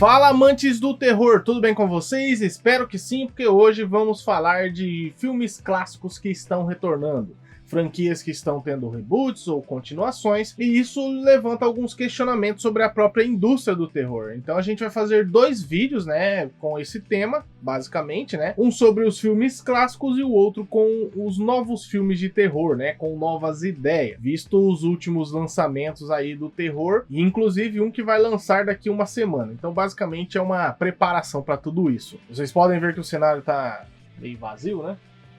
Fala, amantes do terror, tudo bem com vocês? Espero que sim, porque hoje vamos falar de filmes clássicos que estão retornando, franquias que estão tendo reboots ou continuações, e isso levanta alguns questionamentos sobre a própria indústria do terror. Então a gente vai fazer dois vídeos, né, com esse tema, basicamente, né, um sobre os filmes clássicos e o outro com os novos filmes de terror, né, com novas ideias, visto os últimos lançamentos aí do terror, e inclusive um que vai lançar daqui uma semana. Então basicamente é uma preparação para tudo isso. Vocês podem ver que o cenário tá meio vazio, né?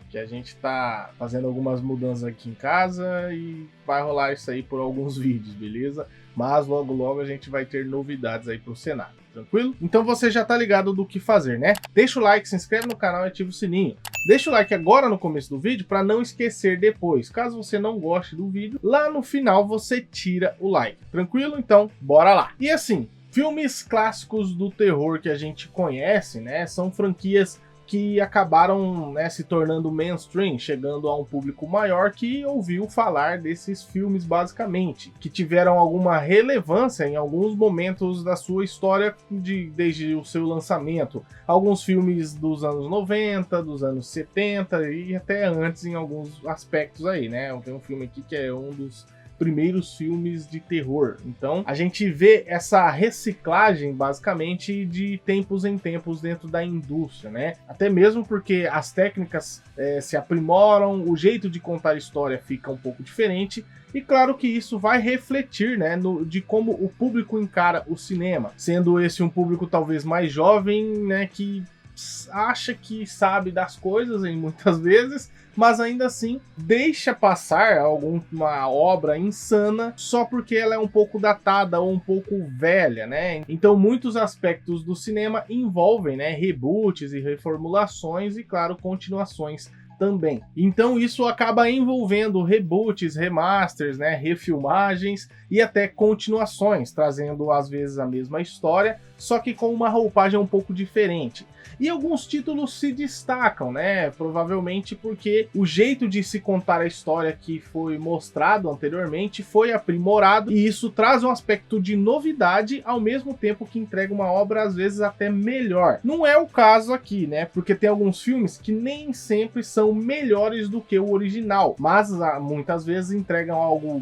Que a gente tá fazendo algumas mudanças aqui em casa e vai rolar isso aí por alguns vídeos, beleza? Mas logo a gente vai ter novidades aí pro cenário, tranquilo? Então você já tá ligado do que fazer, né? Deixa o like, se inscreve no canal e ativa o sininho. Deixa o like agora no começo do vídeo para não esquecer depois. Caso você não goste do vídeo, lá no final você tira o like, tranquilo? Então, bora lá! E assim, filmes clássicos do terror que a gente conhece, né? São franquias que acabaram, né, se tornando mainstream, chegando a um público maior que ouviu falar desses filmes basicamente, que tiveram alguma relevância em alguns momentos da sua história desde o seu lançamento. Alguns filmes dos anos 90, dos anos 70 e até antes em alguns aspectos aí, né? Tem um filme aqui que é um dos primeiros filmes de terror. Então a gente vê essa reciclagem basicamente de tempos em tempos dentro da indústria, né? Até mesmo porque as técnicas se aprimoram, o jeito de contar história fica um pouco diferente. E claro que isso vai refletir, né, de como o público encara o cinema, sendo esse um público talvez mais jovem, né, que acha que sabe das coisas em muitas vezes, mas ainda assim deixa passar alguma obra insana só porque ela é um pouco datada ou um pouco velha, né? Então muitos aspectos do cinema envolvem, né, reboots e reformulações e, claro, continuações também. Então isso acaba envolvendo reboots, remasters, né, refilmagens e até continuações, trazendo às vezes a mesma história, só que com uma roupagem um pouco diferente. E alguns títulos se destacam, né? Provavelmente porque o jeito de se contar a história que foi mostrado anteriormente foi aprimorado, e isso traz um aspecto de novidade ao mesmo tempo que entrega uma obra às vezes até melhor. Não é o caso aqui, né? Porque tem alguns filmes que nem sempre são melhores do que o original, mas muitas vezes entregam algo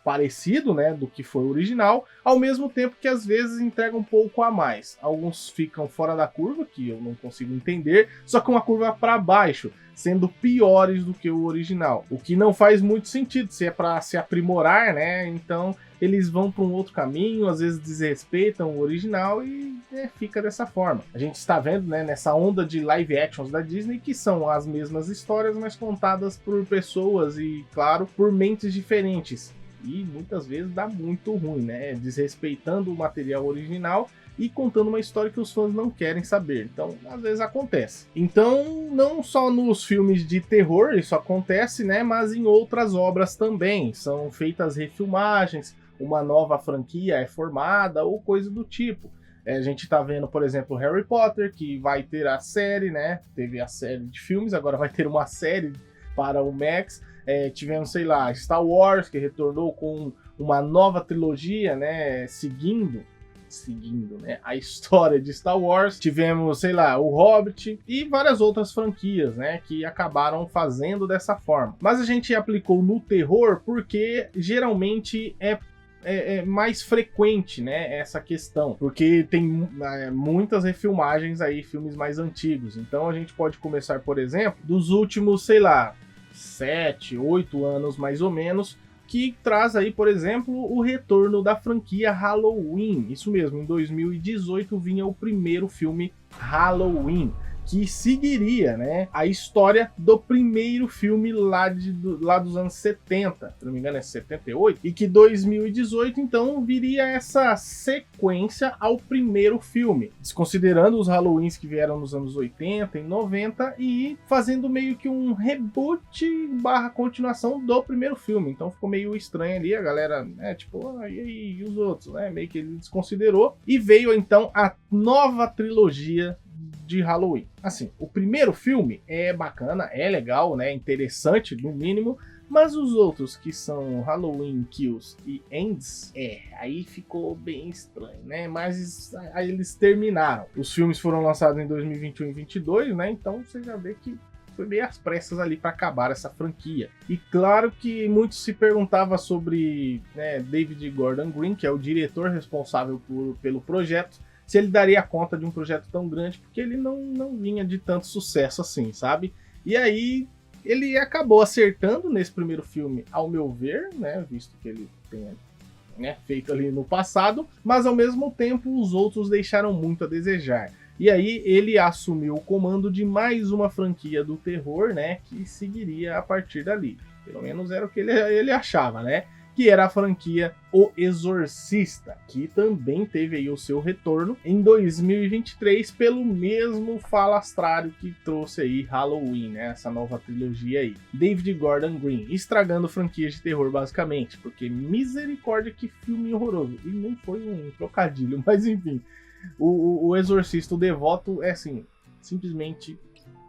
parecido, né, do que foi o original, ao mesmo tempo que às vezes entrega um pouco a mais. Alguns ficam fora da curva, que eu não consigo entender, só que uma curva para baixo, sendo piores do que o original, o que não faz muito sentido. Se é para se aprimorar, né, então eles vão para um outro caminho, às vezes desrespeitam o original e fica dessa forma. A gente está vendo, né, nessa onda de live actions da Disney, que são as mesmas histórias, mas contadas por pessoas e, claro, por mentes diferentes. E muitas vezes dá muito ruim, né? Desrespeitando o material original e contando uma história que os fãs não querem saber. Então, às vezes acontece. Então, não só nos filmes de terror isso acontece, né? Mas em outras obras também. São feitas refilmagens, uma nova franquia é formada ou coisa do tipo. A gente tá vendo, por exemplo, Harry Potter, que vai ter a série, né? Teve a série de filmes, agora vai ter uma série para o Max. Tivemos, sei lá, Star Wars, que retornou com uma nova trilogia, né, seguindo, né, a história de Star Wars. Tivemos, sei lá, o Hobbit e várias outras franquias, né, que acabaram fazendo dessa forma. Mas a gente aplicou no terror porque geralmente é mais frequente, né, essa questão, porque tem muitas refilmagens aí, filmes mais antigos. Então a gente pode começar, por exemplo, dos últimos, sei lá, 7, 8 anos mais ou menos, que traz aí, por exemplo, o retorno da franquia Halloween. Isso mesmo, em 2018 vinha o primeiro filme Halloween, que seguiria, né, a história do primeiro filme lá dos anos 70, se não me engano é 78, e que 2018 então viria essa sequência ao primeiro filme, desconsiderando os Halloweens que vieram nos anos 80 e 90 e fazendo meio que um reboot / continuação do primeiro filme. Então ficou meio estranho ali, a galera, né, tipo, e os outros, né, meio que ele desconsiderou, e veio então a nova trilogia de Halloween. Assim, o primeiro filme é bacana, é legal, né, interessante no mínimo, Mas os outros, que são Halloween Kills e Ends, aí ficou bem estranho, né? Mas aí eles terminaram. Os filmes foram lançados em 2021 e 2022, né? Então você já vê que foi meio às pressas ali para acabar essa franquia. E claro que muitos se perguntavam sobre, né, David Gordon Green, que é o diretor responsável pelo projeto, se ele daria conta de um projeto tão grande, porque ele não vinha de tanto sucesso assim, sabe? E aí ele acabou acertando nesse primeiro filme, ao meu ver, né, visto que ele tem, né, feito ali no passado, mas ao mesmo tempo os outros deixaram muito a desejar. E aí ele assumiu o comando de mais uma franquia do terror, né, que seguiria a partir dali. Pelo menos era o que ele achava, né? Que era a franquia O Exorcista, que também teve aí o seu retorno em 2023 pelo mesmo falastrário que trouxe aí Halloween, né? Essa nova trilogia aí. David Gordon Green, estragando franquias de terror basicamente, porque misericórdia, que filme horroroso. E nem foi um trocadilho, mas enfim. O Exorcista, o Devoto, é assim, simplesmente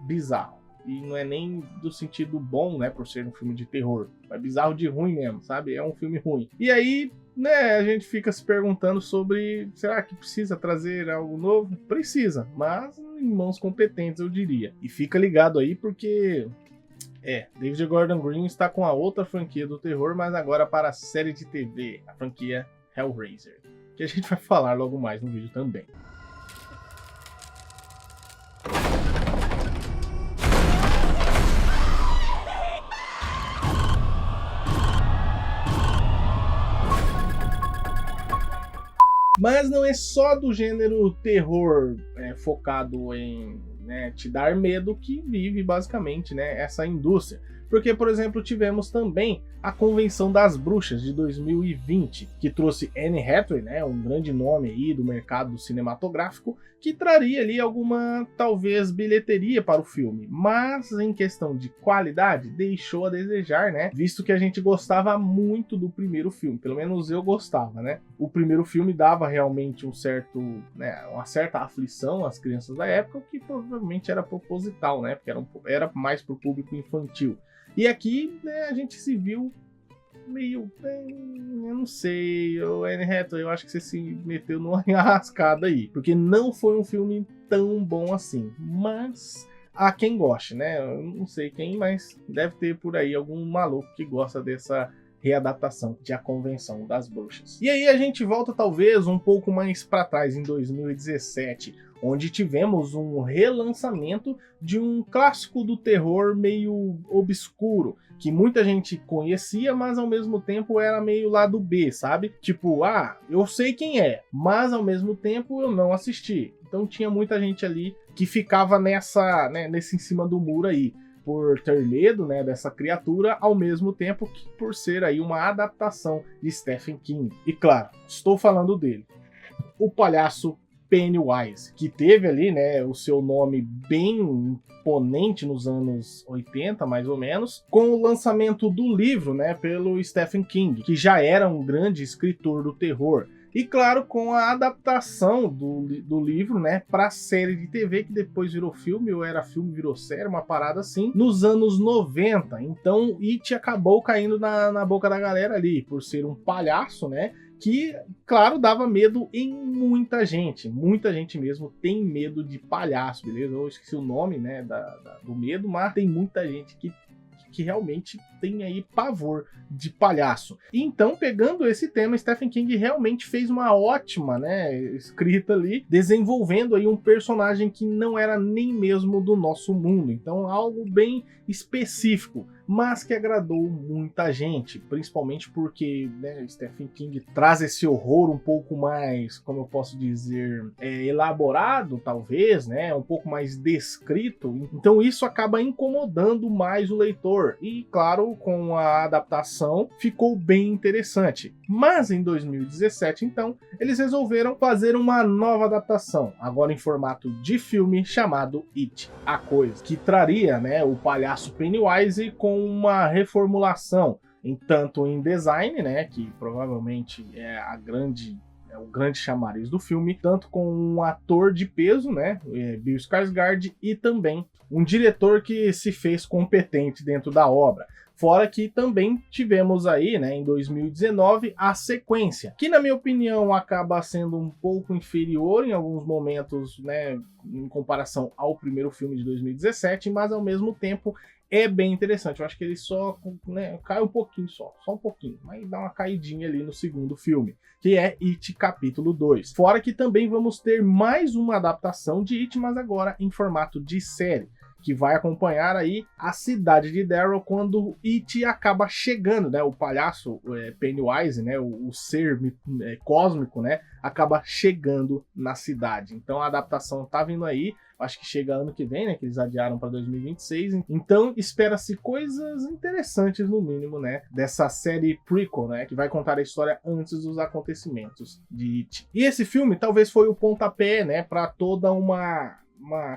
bizarro. E não é nem do sentido bom, né, por ser um filme de terror. É bizarro de ruim mesmo, sabe? É um filme ruim. E aí, né, a gente fica se perguntando sobre, será que precisa trazer algo novo? Precisa, mas em mãos competentes, eu diria. E fica ligado aí porque, David Gordon Green está com a outra franquia do terror, mas agora para a série de TV, a franquia Hellraiser, que a gente vai falar logo mais no vídeo também. Mas não é só do gênero terror focado em, né, te dar medo que vive basicamente, né, essa indústria. Porque, por exemplo, tivemos também a Convenção das Bruxas de 2020, que trouxe Anne Hathaway, né, um grande nome aí do mercado cinematográfico, que traria ali alguma, talvez, bilheteria para o filme. Mas, em questão de qualidade, deixou a desejar, né, visto que a gente gostava muito do primeiro filme. Pelo menos eu gostava, né. O primeiro filme dava realmente um certo, né, uma certa aflição às crianças da época, o que provavelmente era proposital, né, porque era mais para o público infantil. E aqui, né, a gente se viu meio, eu não sei, o Anne Hathaway, eu acho que você se meteu numa enrascada aí, porque não foi um filme tão bom assim, mas há quem goste, né? Eu não sei quem, mas deve ter por aí algum maluco que gosta dessa readaptação de A Convenção das Bruxas. E aí a gente volta talvez um pouco mais para trás, em 2017, onde tivemos um relançamento de um clássico do terror meio obscuro, que muita gente conhecia, mas ao mesmo tempo era meio lado B, sabe? Tipo, eu sei quem é, mas ao mesmo tempo eu não assisti. Então tinha muita gente ali que ficava nesse em cima do muro aí, por ter medo, né, dessa criatura, ao mesmo tempo que por ser aí uma adaptação de Stephen King. E claro, estou falando dele, o palhaço Pennywise, que teve ali, né, o seu nome bem imponente nos anos 80, mais ou menos, com o lançamento do livro, né, pelo Stephen King, que já era um grande escritor do terror. E claro, com a adaptação do livro, né, para a série de TV, que depois virou filme, ou era filme, virou série, uma parada assim, nos anos 90. Então, It acabou caindo na boca da galera ali, por ser um palhaço, né, que, claro, dava medo em muita gente. Muita gente mesmo tem medo de palhaço, beleza? Eu esqueci o nome, né, do medo, mas tem muita gente que realmente tem aí pavor de palhaço. Então, pegando esse tema, Stephen King realmente fez uma ótima, né, escrita ali, desenvolvendo aí um personagem que não era nem mesmo do nosso mundo. Então, algo bem específico, mas que agradou muita gente, principalmente porque, né, Stephen King traz esse horror um pouco mais, como eu posso dizer, elaborado, talvez, né, um pouco mais descrito. Então isso acaba incomodando mais o leitor. E claro, com a adaptação ficou bem interessante. Mas em 2017, então, eles resolveram fazer uma nova adaptação, agora em formato de filme, chamado It, a Coisa, que traria, né, o palhaço Pennywise com uma reformulação, tanto em design, né, que provavelmente é o grande chamariz do filme, tanto com um ator de peso, né, Bill Skarsgård, e também um diretor que se fez competente dentro da obra. Fora que também tivemos aí, né, em 2019, a sequência, que na minha opinião acaba sendo um pouco inferior em alguns momentos, né, em comparação ao primeiro filme de 2017, mas ao mesmo tempo é bem interessante. Eu acho que ele só, né, cai um pouquinho só um pouquinho, mas dá uma caidinha ali no segundo filme, que é It Capítulo 2. Fora que também vamos ter mais uma adaptação de It, mas agora em formato de série, que vai acompanhar aí a cidade de Darrow quando It acaba chegando, né? O palhaço Pennywise, né? O ser cósmico, né? Acaba chegando na cidade. Então a adaptação tá vindo aí, acho que chega ano que vem, né? Que eles adiaram para 2026. Então espera-se coisas interessantes, no mínimo, né? Dessa série prequel, né? Que vai contar a história antes dos acontecimentos de It. E esse filme talvez foi o pontapé, né? Para toda uma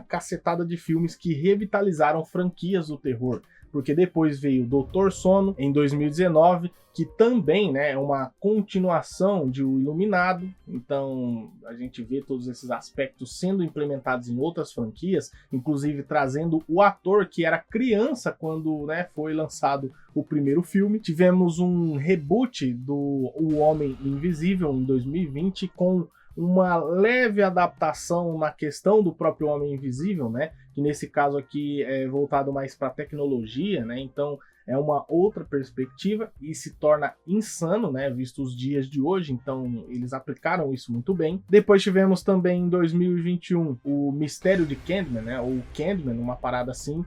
cacetada de filmes que revitalizaram franquias do terror, porque depois veio Doutor Sono em 2019, que também, né, é uma continuação de O Iluminado. Então a gente vê todos esses aspectos sendo implementados em outras franquias, inclusive trazendo o ator que era criança quando, né, foi lançado o primeiro filme. Tivemos um reboot do O Homem Invisível em 2020 com uma leve adaptação na questão do próprio Homem Invisível, né? Que nesse caso aqui é voltado mais para tecnologia, né? Então é uma outra perspectiva e se torna insano, né? Visto os dias de hoje, então eles aplicaram isso muito bem. Depois tivemos também em 2021 o Mistério de Candyman, né? Ou Candyman, uma parada assim,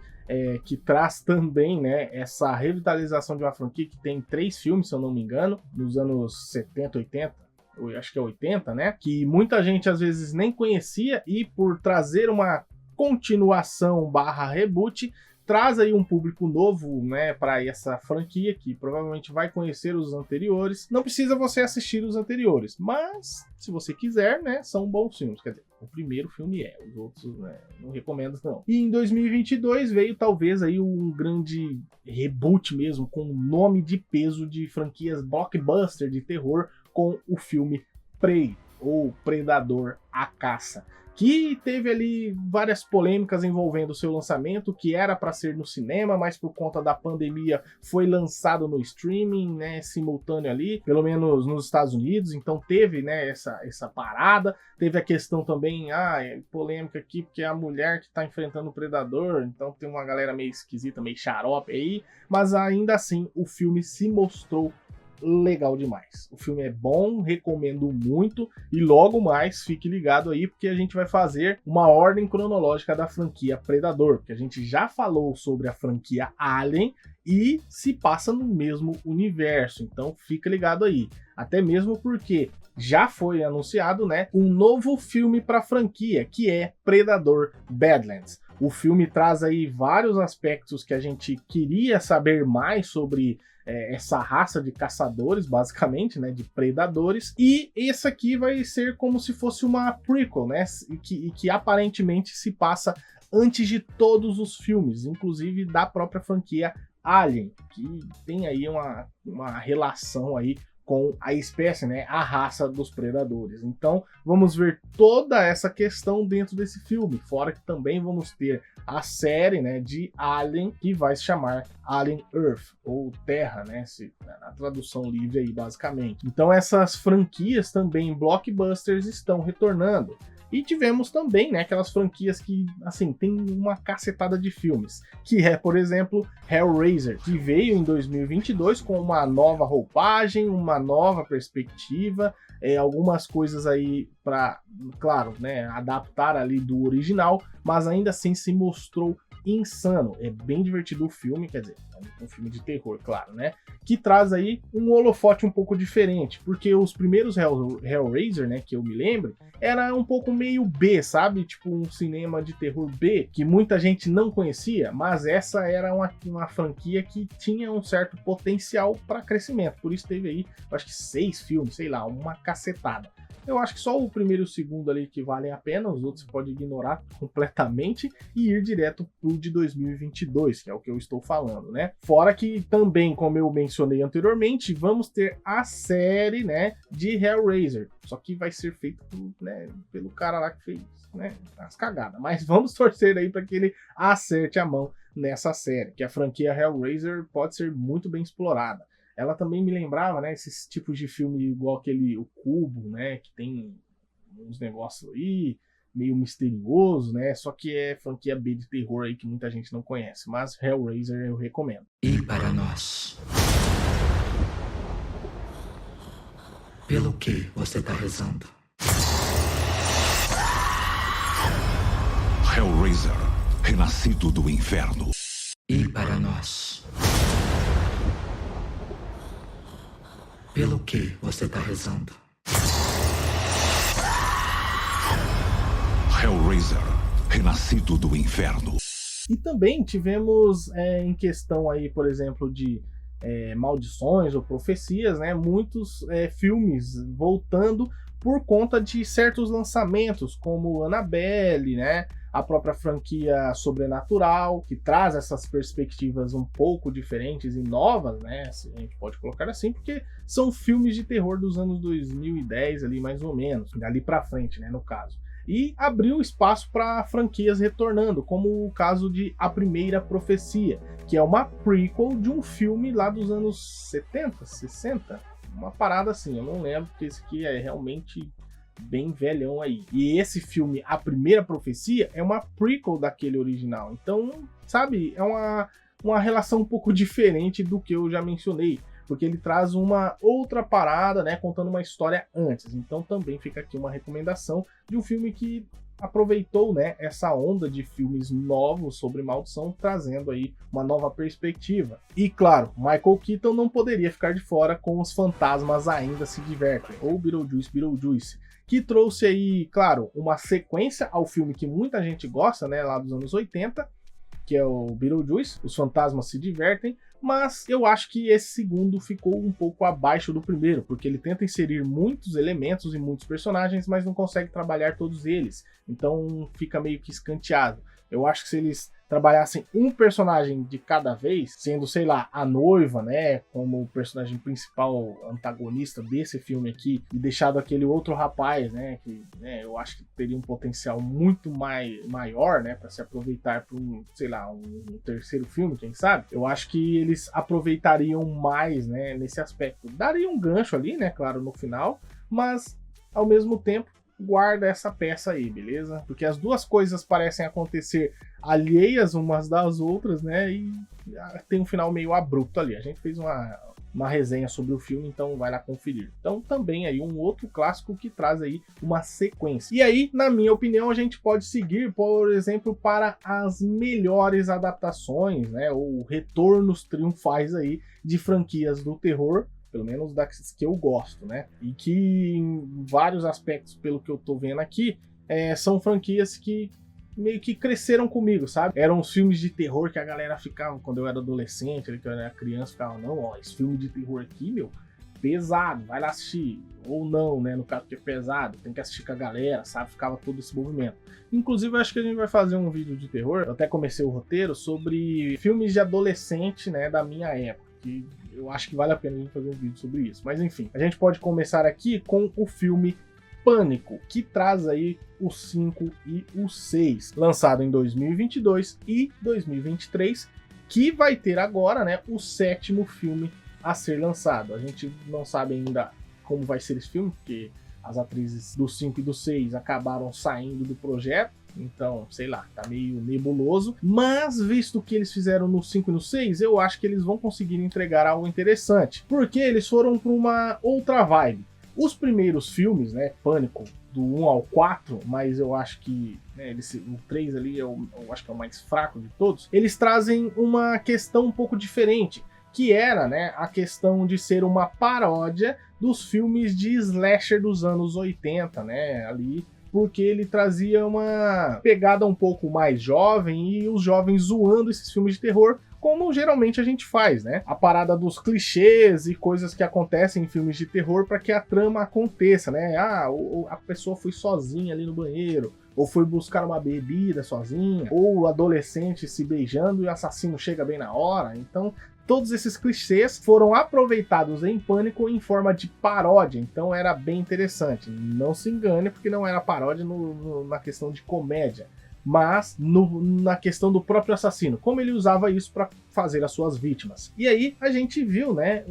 que traz também, né, essa revitalização de uma franquia que tem 3 filmes, se eu não me engano, nos anos 70, 80. Eu acho que é 80, né? Que muita gente às vezes nem conhecia e por trazer uma continuação / reboot, traz aí um público novo, né, para essa franquia que provavelmente vai conhecer os anteriores. Não precisa você assistir os anteriores, mas se você quiser, né, são bons filmes. Quer dizer, o primeiro filme os outros, né, não recomendo não. E em 2022 veio talvez aí um grande reboot mesmo, com nome de peso de franquias blockbuster de terror, com o filme Prey, ou Predador: A Caça, que teve ali várias polêmicas envolvendo o seu lançamento, que era para ser no cinema, mas por conta da pandemia foi lançado no streaming, né, simultâneo ali, pelo menos nos Estados Unidos. Então teve, né, essa parada. Teve a questão também, polêmica aqui, porque é a mulher que tá enfrentando o Predador, então tem uma galera meio esquisita, meio xarope aí, mas ainda assim o filme se mostrou legal demais. O filme é bom, recomendo muito, e logo mais fique ligado aí, porque a gente vai fazer uma ordem cronológica da franquia Predador, porque a gente já falou sobre a franquia Alien e se passa no mesmo universo, então fica ligado aí. Até mesmo porque já foi anunciado, né, um novo filme para a franquia, que é Predador: Badlands. O filme traz aí vários aspectos que a gente queria saber mais sobre essa raça de caçadores, basicamente, né, de predadores, e esse aqui vai ser como se fosse uma prequel, né, e que aparentemente se passa antes de todos os filmes, inclusive da própria franquia Alien, que tem aí uma relação aí com a espécie, né, a raça dos predadores. Então vamos ver toda essa questão dentro desse filme, fora que também vamos ter a série, né, de Alien, que vai se chamar Alien Earth, ou Terra, né, na tradução livre aí, basicamente. Então essas franquias também blockbusters estão retornando. E tivemos também, né, aquelas franquias que, assim, tem uma cacetada de filmes, que é, por exemplo, Hellraiser, que veio em 2022 com uma nova roupagem, uma nova perspectiva, algumas coisas aí para, claro, né, adaptar ali do original, mas ainda assim se mostrou insano. É bem divertido o filme, quer dizer, é um filme de terror, claro, né? Que traz aí um holofote um pouco diferente, porque os primeiros Hellraiser, né, que eu me lembro, era um pouco meio B, sabe? Tipo um cinema de terror B, que muita gente não conhecia, mas essa era uma franquia que tinha um certo potencial para crescimento. Por isso teve aí, acho que 6 filmes, sei lá, uma cacetada. Eu acho que só o primeiro e o segundo ali que valem a pena, os outros você pode ignorar completamente e ir direto pro de 2022, que é o que eu estou falando, né? Fora que também, como eu mencionei anteriormente, vamos ter a série, né, de Hellraiser, só que vai ser feito, né, pelo cara lá que fez, né, as cagadas. Mas vamos torcer aí para que ele acerte a mão nessa série, que a franquia Hellraiser pode ser muito bem explorada. Ela também me lembrava, né, esses tipos de filme igual aquele O Cubo, né, que tem uns negócios aí meio misterioso, né, só que é franquia B de terror aí que muita gente não conhece, mas Hellraiser eu recomendo. E para nós, pelo que você tá rezando? Hellraiser, renascido do inferno. E para nós, pelo que você tá rezando? Hellraiser, renascido do inferno. E também tivemos em questão aí, por exemplo, de maldições ou profecias, né, muitos filmes voltando por conta de certos lançamentos, como Annabelle, né, a própria franquia Sobrenatural, que traz essas perspectivas um pouco diferentes e novas, né, a gente pode colocar assim, porque são filmes de terror dos anos 2010 ali mais ou menos, dali pra frente, né, no caso. E abriu espaço para franquias retornando, como o caso de A Primeira Profecia, que é uma prequel de um filme lá dos anos 70, 60, uma parada assim, eu não lembro, porque esse aqui é realmente bem velhão aí. E esse filme, A Primeira Profecia, é uma prequel daquele original, então, sabe, é uma relação um pouco diferente do que eu já mencionei, porque ele traz uma outra parada, né, contando uma história antes. Então também fica aqui uma recomendação de um filme que aproveitou, né, essa onda de filmes novos sobre maldição, trazendo aí uma nova perspectiva. E claro, Michael Keaton não poderia ficar de fora com Os Fantasmas Ainda Se Divertem, ou Beetlejuice, que trouxe aí, claro, uma sequência ao filme que muita gente gosta, né, lá dos anos 80, que é o Beetlejuice, Os Fantasmas Se Divertem, mas eu acho que esse segundo ficou um pouco abaixo do primeiro, porque ele tenta inserir muitos elementos e muitos personagens, mas não consegue trabalhar todos eles, então fica meio que escanteado. Eu acho que se eles trabalhassem um personagem de cada vez, sendo, sei lá, a noiva, né, como o personagem principal antagonista desse filme aqui, e deixado aquele outro rapaz, né, que, né, eu acho que teria um potencial muito maior, né, para se aproveitar para um, sei lá, um terceiro filme, quem sabe? Eu acho que eles aproveitariam mais, né, nesse aspecto. Daria um gancho ali, né, claro, no final, mas ao mesmo tempo guarda essa peça aí, beleza? Porque as duas coisas parecem acontecer alheias umas das outras, né? E tem um final meio abrupto ali. A gente fez uma resenha sobre o filme, então vai lá conferir. Então também aí um outro clássico que traz aí uma sequência. E aí, na minha opinião, a gente pode seguir, por exemplo, para as melhores adaptações, né? Ou retornos triunfais aí de franquias do terror, pelo menos das que eu gosto, né? E que em vários aspectos, pelo que eu tô vendo aqui, são franquias que meio que cresceram comigo, sabe? Eram os filmes de terror que a galera ficava, quando eu era adolescente, que eu era criança, ficava, não, ó, esse filme de terror aqui, meu, pesado, vai lá assistir. Ou não, né? No caso que é pesado, tem que assistir com a galera, sabe? Ficava todo esse movimento. Inclusive, eu acho que a gente vai fazer um vídeo de terror, eu até comecei o roteiro, sobre filmes de adolescente, né, da minha época. Que eu acho que vale a pena a gente fazer um vídeo sobre isso. Mas enfim, a gente pode começar aqui com o filme Pânico, que traz aí o 5 e o 6, lançado em 2022 e 2023, que vai ter agora, né, o 7º filme a ser lançado. A gente não sabe ainda como vai ser esse filme, porque as atrizes do 5 e do 6 acabaram saindo do projeto. Então, sei lá, tá meio nebuloso. Mas, visto que eles fizeram no 5 e no 6, eu acho que eles vão conseguir entregar algo interessante. Porque eles foram para uma outra vibe. Os primeiros filmes, né, Pânico, do 1 ao 4, mas eu acho que né, o 3 ali eu acho que é o mais fraco de todos, eles trazem uma questão um pouco diferente, que era, né, a questão de ser uma paródia dos filmes de slasher dos anos 80, né, ali, porque ele trazia uma pegada um pouco mais jovem e os jovens zoando esses filmes de terror como geralmente a gente faz, né? A parada dos clichês e coisas que acontecem em filmes de terror para que a trama aconteça, né? A pessoa foi sozinha ali no banheiro, ou foi buscar uma bebida sozinha, ou o adolescente se beijando e o assassino chega bem na hora. Então, todos esses clichês foram aproveitados em Pânico em forma de paródia, então era bem interessante. Não se engane, porque não era paródia na questão de comédia, mas na questão do próprio assassino, como ele usava isso para fazer as suas vítimas. E aí a gente viu, né,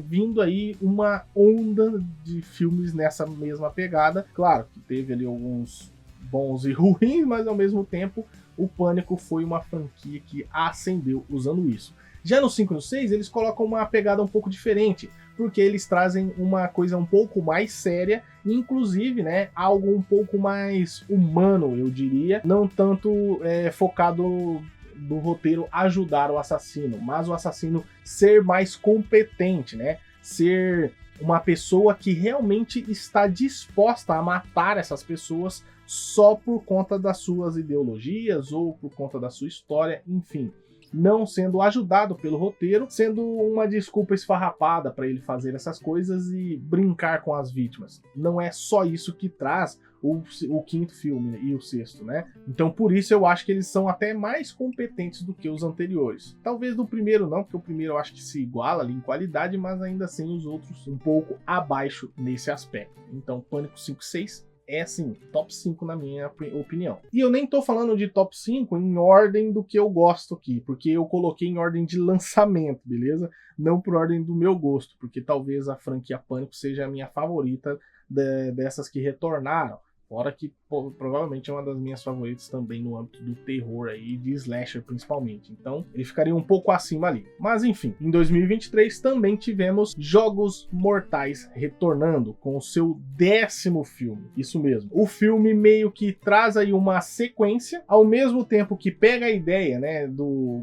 vindo aí uma onda de filmes nessa mesma pegada. Claro que teve ali alguns bons e ruins, mas ao mesmo tempo o Pânico foi uma franquia que ascendeu usando isso. Já no 5 e no 6, eles colocam uma pegada um pouco diferente, porque eles trazem uma coisa um pouco mais séria, inclusive, né, algo um pouco mais humano, eu diria, não tanto focado do roteiro ajudar o assassino, mas o assassino ser mais competente, né, ser uma pessoa que realmente está disposta a matar essas pessoas só por conta das suas ideologias ou por conta da sua história, enfim. Não sendo ajudado pelo roteiro, sendo uma desculpa esfarrapada para ele fazer essas coisas e brincar com as vítimas. Não é só isso que traz o quinto filme e o sexto, né? Então por isso eu acho que eles são até mais competentes do que os anteriores. Talvez do primeiro não, porque o primeiro eu acho que se iguala ali em qualidade, mas ainda assim os outros um pouco abaixo nesse aspecto. Então Pânico 5 e 6 é assim, top 5 na minha opinião. E eu nem tô falando de top 5 em ordem do que eu gosto aqui, porque eu coloquei em ordem de lançamento, beleza? Não por ordem do meu gosto, porque talvez a franquia Pânico seja a minha favorita dessas que retornaram. Fora que provavelmente é uma das minhas favoritas também no âmbito do terror aí, de slasher principalmente. Então ele ficaria um pouco acima ali. Mas enfim, em 2023 também tivemos Jogos Mortais retornando com o seu 10º filme. Isso mesmo. O filme meio que traz aí uma sequência, ao mesmo tempo que pega a ideia, né, do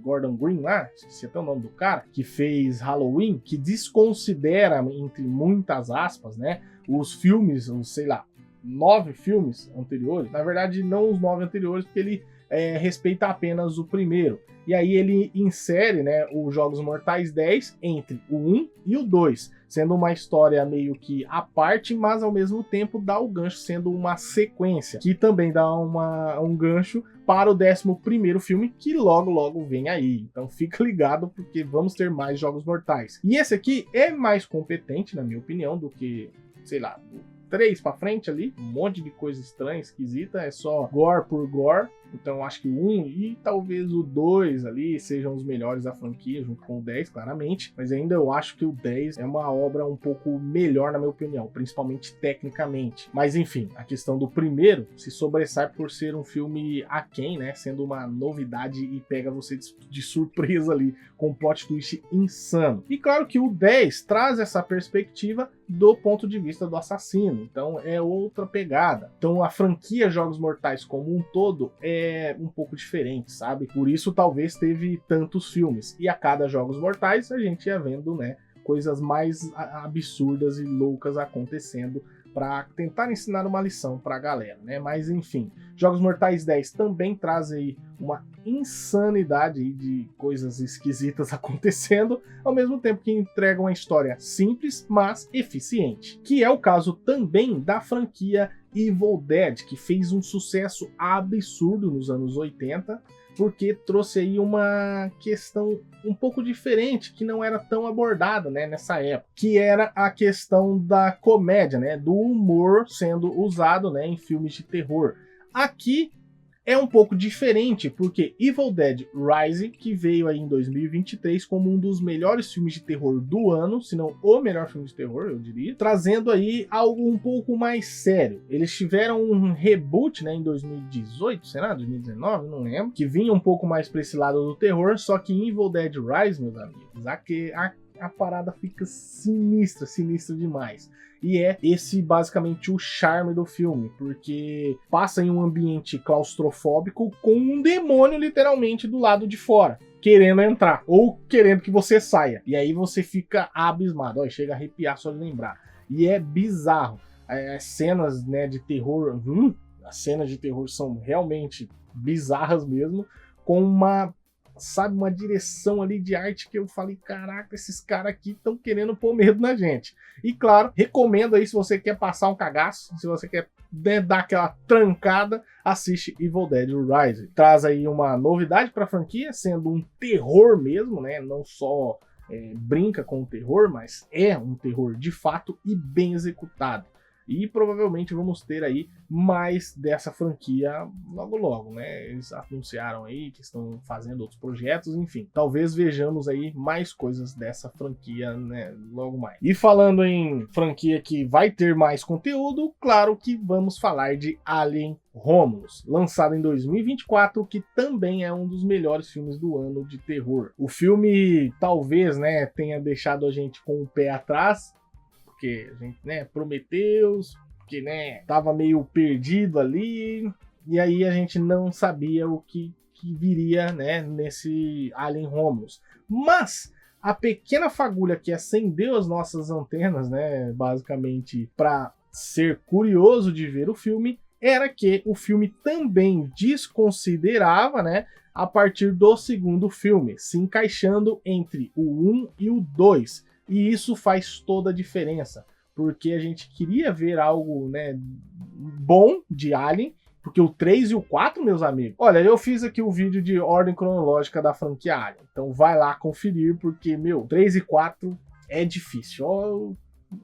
Gordon Green lá, esqueci até o nome do cara, que fez Halloween, que desconsidera, entre muitas aspas, né, os filmes, sei lá, 9 filmes anteriores, na verdade não os 9 anteriores, porque ele respeita apenas o primeiro. E aí ele insere, né, os Jogos Mortais 10 entre o 1 e o 2, sendo uma história meio que à parte, mas ao mesmo tempo dá o gancho sendo uma sequência, que também dá um gancho para o 11º filme, que logo vem aí. Então fica ligado, porque vamos ter mais Jogos Mortais. E esse aqui é mais competente, na minha opinião, do que, sei lá, 3 pra frente ali, um monte de coisa estranha, esquisita, é só gore por gore. Então acho que o 1 e talvez o 2 ali sejam os melhores da franquia, junto com o 10, claramente. Mas ainda eu acho que o 10 é uma obra um pouco melhor, na minha opinião, principalmente tecnicamente. Mas enfim, a questão do primeiro se sobressai por ser um filme aquém, né? Sendo uma novidade e pega você de surpresa ali, com um plot twist insano. E claro que o 10 traz essa perspectiva do ponto de vista do assassino. Então é outra pegada. Então a franquia Jogos Mortais como um todo é um pouco diferente, sabe? Por isso talvez teve tantos filmes. E a cada Jogos Mortais a gente ia vendo, né, coisas mais absurdas e loucas acontecendo para tentar ensinar uma lição para a galera, né? Mas enfim, Jogos Mortais 10 também traz aí uma insanidade de coisas esquisitas acontecendo, ao mesmo tempo que entrega uma história simples, mas eficiente. Que é o caso também da franquia Evil Dead, que fez um sucesso absurdo nos anos 80, porque trouxe aí uma questão um pouco diferente, que não era tão abordada, né, nessa época, que era a questão da comédia, né, do humor sendo usado, né, em filmes de terror. Aqui é um pouco diferente, porque Evil Dead Rise, que veio aí em 2023 como um dos melhores filmes de terror do ano, se não o melhor filme de terror, eu diria, trazendo aí algo um pouco mais sério. Eles tiveram um reboot, né, em 2018, será? 2019? Não lembro, que vinha um pouco mais para esse lado do terror, só que em Evil Dead Rise, meus amigos, a parada fica sinistra demais. E é esse basicamente o charme do filme, porque passa em um ambiente claustrofóbico com um demônio literalmente do lado de fora, querendo entrar, ou querendo que você saia. E aí você fica abismado, ó, chega a arrepiar só de lembrar. E é bizarro. As cenas, né, de terror, as cenas de terror são realmente bizarras mesmo, com uma sabe, uma direção ali de arte que eu falei, caraca, esses caras aqui estão querendo pôr medo na gente. E claro, recomendo aí, se você quer passar um cagaço, se você quer, né, dar aquela trancada, assiste Evil Dead Rise. Traz aí uma novidade para a franquia, sendo um terror mesmo, né, não só brinca com o terror, mas é um terror de fato e bem executado. E provavelmente vamos ter aí mais dessa franquia logo logo, né? Eles anunciaram aí que estão fazendo outros projetos, enfim. Talvez vejamos aí mais coisas dessa franquia, né, logo mais. E falando em franquia que vai ter mais conteúdo, claro que vamos falar de Alien Romulus, lançado em 2024, que também é um dos melhores filmes do ano de terror. O filme talvez, né, tenha deixado a gente com o pé atrás, porque a gente, né, prometeu, porque, né, tava meio perdido ali, e aí a gente não sabia o que viria, né, nesse Alien Romulus. Mas a pequena fagulha que acendeu as nossas antenas, né, basicamente para ser curioso de ver o filme, era que o filme também desconsiderava, né, a partir do segundo filme, se encaixando entre o 1 e o 2. E isso faz toda a diferença, porque a gente queria ver algo, né, bom de Alien, porque o 3 e o 4, meus amigos... Olha, eu fiz aqui o vídeo de ordem cronológica da franquia Alien, então vai lá conferir, porque, meu, 3 e 4 é difícil,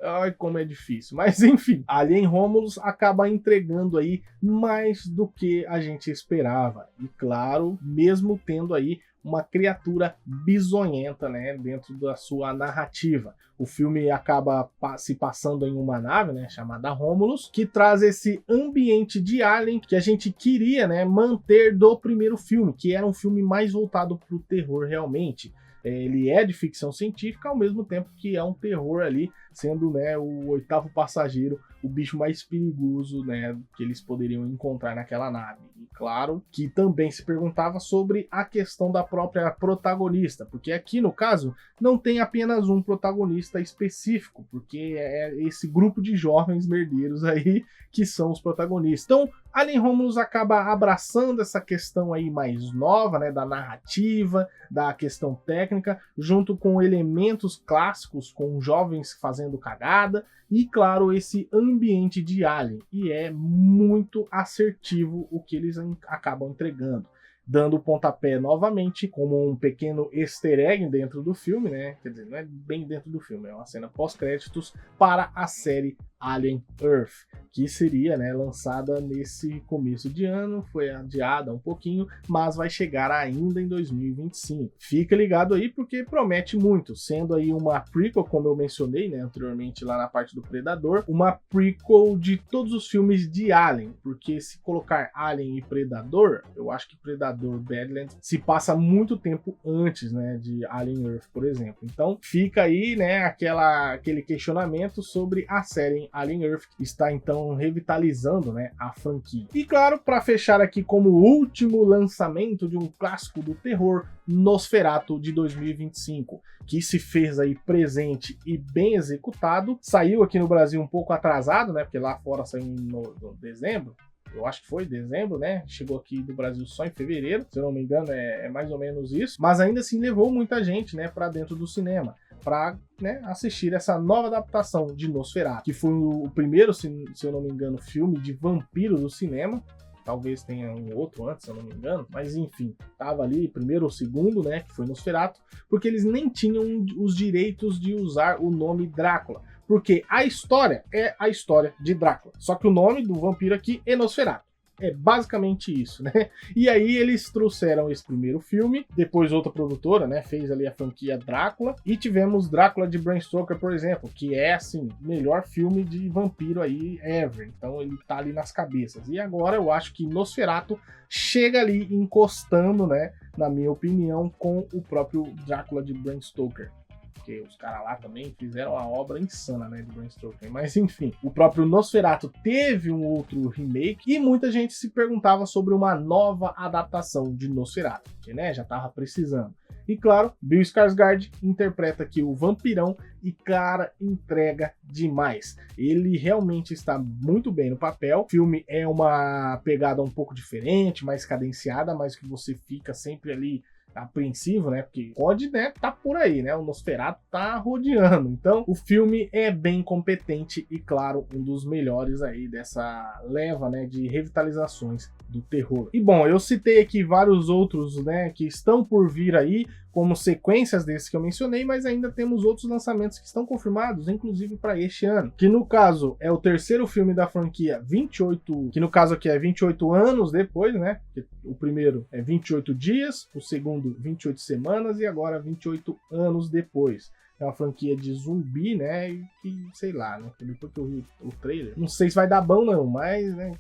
ai, como é difícil. Mas enfim, Alien Romulus acaba entregando aí mais do que a gente esperava. E claro, mesmo tendo aí uma criatura bizonhenta, né, dentro da sua narrativa. O filme acaba se passando em uma nave, né, chamada Romulus, que traz esse ambiente de Alien que a gente queria, né, manter do primeiro filme, que era um filme mais voltado para o terror realmente. Ele é de ficção científica, ao mesmo tempo que é um terror ali, sendo, né, o oitavo passageiro, o bicho mais perigoso, né, que eles poderiam encontrar naquela nave. E claro que também se perguntava sobre a questão da própria protagonista, porque aqui no caso não tem apenas um protagonista específico, porque é esse grupo de jovens merdeiros aí que são os protagonistas. Então, Alien Romulus acaba abraçando essa questão aí mais nova, né, da narrativa, da questão técnica, junto com elementos clássicos, com jovens fazendo cagada, e claro, esse ambiente de Alien. E é muito assertivo o que eles acabam entregando, dando o pontapé novamente como um pequeno easter egg dentro do filme, né? Quer dizer, não é bem dentro do filme, é uma cena pós-créditos para a série Alien Earth, que seria, né, lançada nesse começo de ano, foi adiada um pouquinho, mas vai chegar ainda em 2025. Fica ligado aí porque promete muito, sendo aí uma prequel, como eu mencionei, né, anteriormente lá na parte do Predador, uma prequel de todos os filmes de Alien, porque se colocar Alien e Predador, eu acho que Predador Badlands se passa muito tempo antes, né, de Alien Earth, por exemplo. Então fica aí, né, aquele questionamento sobre a série Alien Earth, que está então revitalizando, né, a franquia. E claro, para fechar aqui como último lançamento de um clássico do terror, Nosferatu de 2025, que se fez aí presente e bem executado. Saiu aqui no Brasil um pouco atrasado, né, porque lá fora saiu no dezembro. Eu acho que foi dezembro, né? Chegou aqui do Brasil só em fevereiro, se eu não me engano, é mais ou menos isso. Mas ainda assim levou muita gente, né, para dentro do cinema, para, né, assistir essa nova adaptação de Nosferatu, que foi o primeiro, se eu não me engano, filme de vampiro do cinema. Talvez tenha um outro antes, se eu não me engano, mas enfim, tava ali primeiro ou segundo, né, que foi Nosferatu, porque eles nem tinham os direitos de usar o nome Drácula, porque a história é a história de Drácula, só que o nome do vampiro aqui é Nosferatu. É basicamente isso, né? E aí eles trouxeram esse primeiro filme, depois outra produtora, né, fez ali a franquia Drácula, e tivemos Drácula de Bram Stoker, por exemplo, que é, assim, o melhor filme de vampiro aí ever. Então ele tá ali nas cabeças. E agora eu acho que Nosferatu chega ali encostando, né, na minha opinião, com o próprio Drácula de Bram Stoker. Porque os caras lá também fizeram uma obra insana, né, de Bram Stoker. Mas enfim, o próprio Nosferatu teve um outro remake e muita gente se perguntava sobre uma nova adaptação de Nosferatu, que, né, já tava precisando. E claro, Bill Skarsgård interpreta aqui o vampirão e, cara, entrega demais. Ele realmente está muito bem no papel. O filme é uma pegada um pouco diferente, mais cadenciada, mas que você fica sempre ali apreensivo, né? Porque pode, né, tá por aí, né? O Nosferatu tá rodeando. Então, o filme é bem competente e, claro, um dos melhores aí dessa leva, né, de revitalizações do terror. E bom, eu citei aqui vários outros, né, que estão por vir aí, como sequências desses que eu mencionei, mas ainda temos outros lançamentos que estão confirmados, inclusive para este ano, que no caso é o terceiro filme da franquia 28, que no caso aqui é 28 anos depois, né? O primeiro é 28 dias, o segundo 28 semanas e agora 28 anos depois. É uma franquia de zumbi, né? E que, sei lá, né? Depois que eu vi o trailer, não sei se vai dar bom não, mas, né?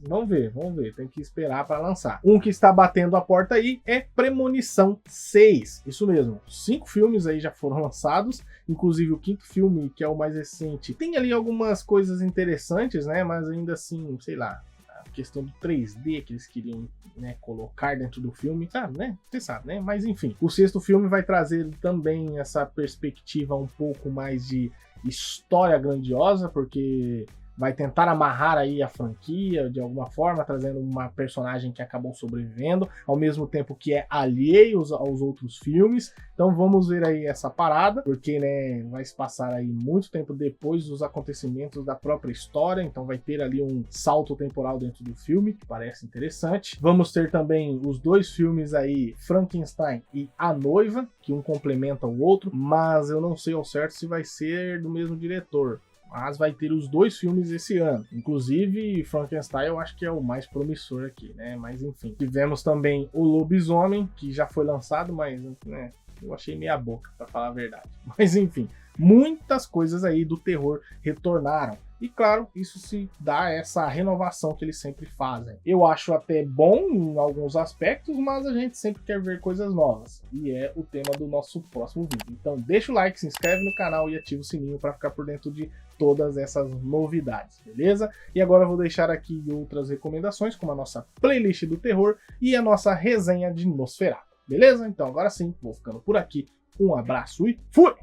Vamos ver. Tem que esperar para lançar. Um que está batendo a porta aí é Premonição 6. Isso mesmo, 5 filmes aí já foram lançados, inclusive o 5º filme, que é o mais recente, tem ali algumas coisas interessantes, né? Mas ainda assim, sei lá, a questão do 3D que eles queriam, né, colocar dentro do filme, sabe, né? Você sabe, né? Mas enfim, o 6º filme vai trazer também essa perspectiva um pouco mais de história grandiosa, porque vai tentar amarrar aí a franquia de alguma forma, trazendo uma personagem que acabou sobrevivendo, ao mesmo tempo que é alheio aos outros filmes. Então vamos ver aí essa parada, porque, né, vai se passar aí muito tempo depois dos acontecimentos da própria história, então vai ter ali um salto temporal dentro do filme, que parece interessante. Vamos ter também os 2 filmes aí, Frankenstein e A Noiva, que um complementa o outro, mas eu não sei ao certo se vai ser do mesmo diretor. Mas vai ter os 2 filmes esse ano. Inclusive, Frankenstein eu acho que é o mais promissor aqui, né? Mas enfim. Tivemos também o Lobisomem, que já foi lançado, mas, né, eu achei meia boca, pra falar a verdade. Mas enfim, muitas coisas aí do terror retornaram. E claro, isso se dá essa renovação que eles sempre fazem. Eu acho até bom em alguns aspectos, mas a gente sempre quer ver coisas novas. E é o tema do nosso próximo vídeo. Então deixa o like, se inscreve no canal e ativa o sininho para ficar por dentro de todas essas novidades, beleza? E agora eu vou deixar aqui outras recomendações, como a nossa playlist do terror e a nossa resenha de Nosferatu, beleza? Então agora sim, vou ficando por aqui. Um abraço e fui!